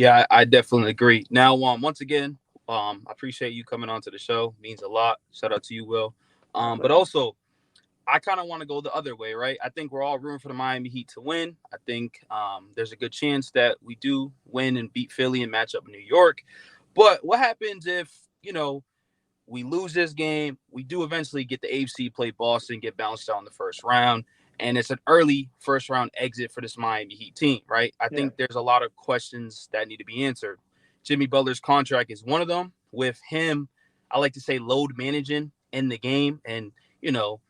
Yeah, I definitely agree. Now, once again, I appreciate you coming on to the show. Means a lot. Shout out to you, Will. My But pleasure. also, I kind of want to go the other way, right? I think we're all rooting for the Miami Heat to win. I think there's a good chance that we do win and beat Philly and match up in New York. But what happens if, we lose this game? We do eventually get the AFC play Boston, get bounced out in the first round. And it's an early first round exit for this Miami Heat team, right? I Yeah. think there's a lot of questions that need to be answered. Jimmy Butler's contract is one of them. With him, I like to say load managing in the game. And, you know,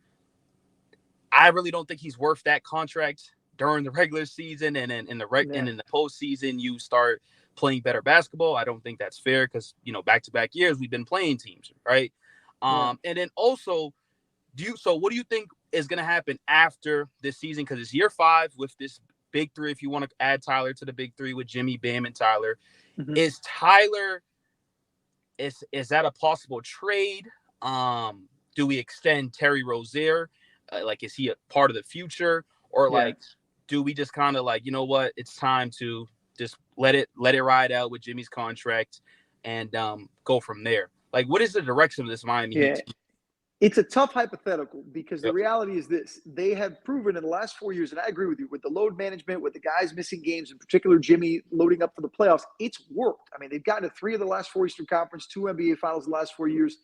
I really don't think he's worth that contract during the regular season, and then Yeah. in the postseason you start playing better basketball. I don't think that's fair because back to back years we've been playing teams, right? Yeah. And then also, what do you think is going to happen after this season? Because it's year 5 with this big three. If you want to add Tyler to the big three with Jimmy, Bam, and Tyler, Hmm. is Tyler is that a possible trade? Do we extend Terry Rozier? Like, is he a part of the future, or Yeah. like, do we just kind of like, what? It's time to just let it ride out with Jimmy's contract and go from there. Like, what is the direction of this Miami Heat Yeah. team? It's a tough hypothetical because the Yep. reality is this. They have proven in the last 4 years, and I agree with you, with the load management, with the guys missing games, in particular Jimmy loading up for the playoffs, it's worked. I mean, they've gotten to 3 of the last 4 Eastern Conference, 2 NBA Finals in the last 4 years.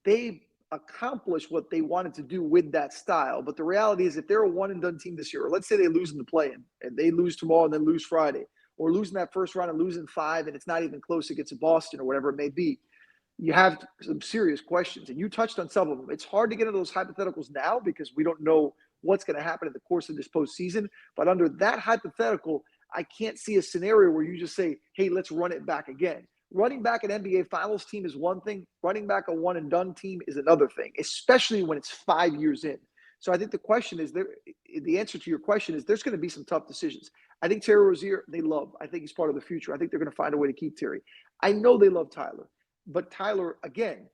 They've accomplished what they wanted to do with that style. But the reality is, if they're a one and done team this year, or let's say they lose in the play-in and they lose tomorrow and then lose Friday, or losing that first round and losing 5 and it's not even close against Boston or whatever it may be, you have some serious questions. And you touched on some of them. It's hard to get into those hypotheticals now because we don't know what's going to happen in the course of this postseason. But under that hypothetical, I can't see a scenario where you just say, hey, let's run it back again. Running back an NBA Finals team is one thing. Running back a one and done team is another thing, especially when it's 5 years in. So I think the question is there. The answer to your question is there's going to be some tough decisions. I think Terry Rozier, they love. I think he's part of the future. I think they're going to find a way to keep Terry. I know they love Tyler. But Tyler, again,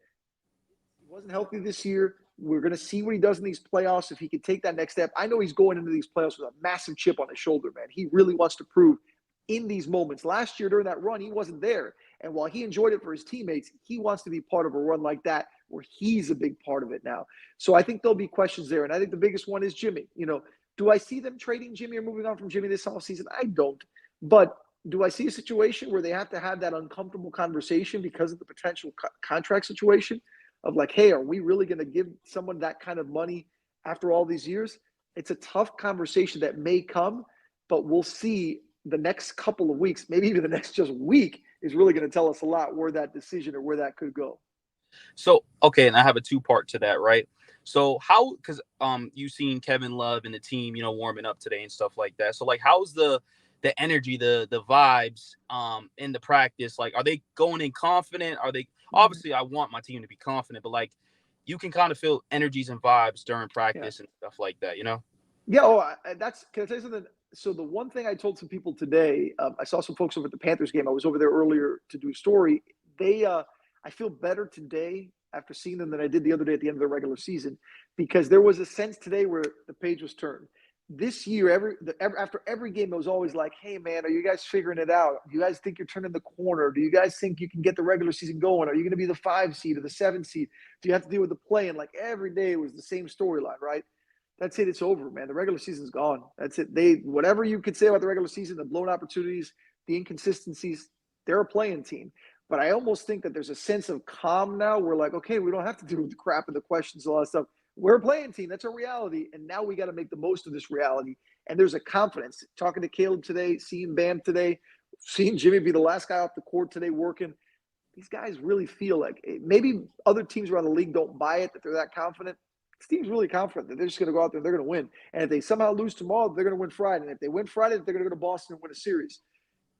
he wasn't healthy this year. We're going to see what he does in these playoffs if he can take that next step. I know he's going into these playoffs with a massive chip on his shoulder, man. He really wants to prove in these moments. Last year during that run, he wasn't there. And while he enjoyed it for his teammates, he wants to be part of a run like that where he's a big part of it now. So I think there'll be questions there. And I think the biggest one is Jimmy. Do I see them trading Jimmy or moving on from Jimmy this offseason? I don't. But do I see a situation where they have to have that uncomfortable conversation because of the potential contract situation of like, hey, are we really going to give someone that kind of money after all these years? It's a tough conversation that may come, but we'll see the next couple of weeks, maybe even the next just week, is really going to tell us a lot where that decision or where that could go. So, okay, and I have a two-part to that, right? So how, because you've seen Kevin Love and the team, warming up today and stuff like that. So like, how's the energy, the vibes in the practice? Like, are they going in confident? Are they, obviously I want my team to be confident, but like, you can kind of feel energies and vibes during Yeah. practice and stuff like that. Yeah. Oh, that's, can I tell you something? So the one thing I told some people today, I saw some folks over at the Panthers game. I was over there earlier to do a story. I feel better today after seeing them than I did the other day at the end of the regular season, because there was a sense today where the page was turned. This year, after every game, it was always like, "Hey, man, are you guys figuring it out? Do you guys think you're turning the corner? Do you guys think you can get the regular season going? Are you going to be the 5 seed or the 7 seed? Do you have to deal with the play?" And like every day was the same storyline, right? That's it. It's over, man. The regular season's gone. That's it. Whatever you could say about the regular season, the blown opportunities, the inconsistencies, they're a playing team. But I almost think that there's a sense of calm now. We're like, okay, we don't have to deal with the crap and the questions, and all that stuff. We're a playing team. That's a reality. And now we got to make the most of this reality. And there's a confidence. Talking to Caleb today, seeing Bam today, seeing Jimmy be the last guy off the court today working. These guys really feel like maybe other teams around the league don't buy it that they're that confident. This team's really confident that they're just going to go out there and they're going to win. And if they somehow lose tomorrow, they're going to win Friday. And if they win Friday, they're going to go to Boston and win a series.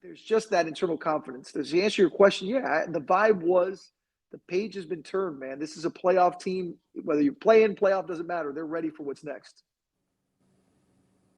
There's just that internal confidence. Does he answer your question? Yeah. The vibe was the page has been turned, man. This is a playoff team. Whether you play in, playoff, doesn't matter. They're ready for what's next.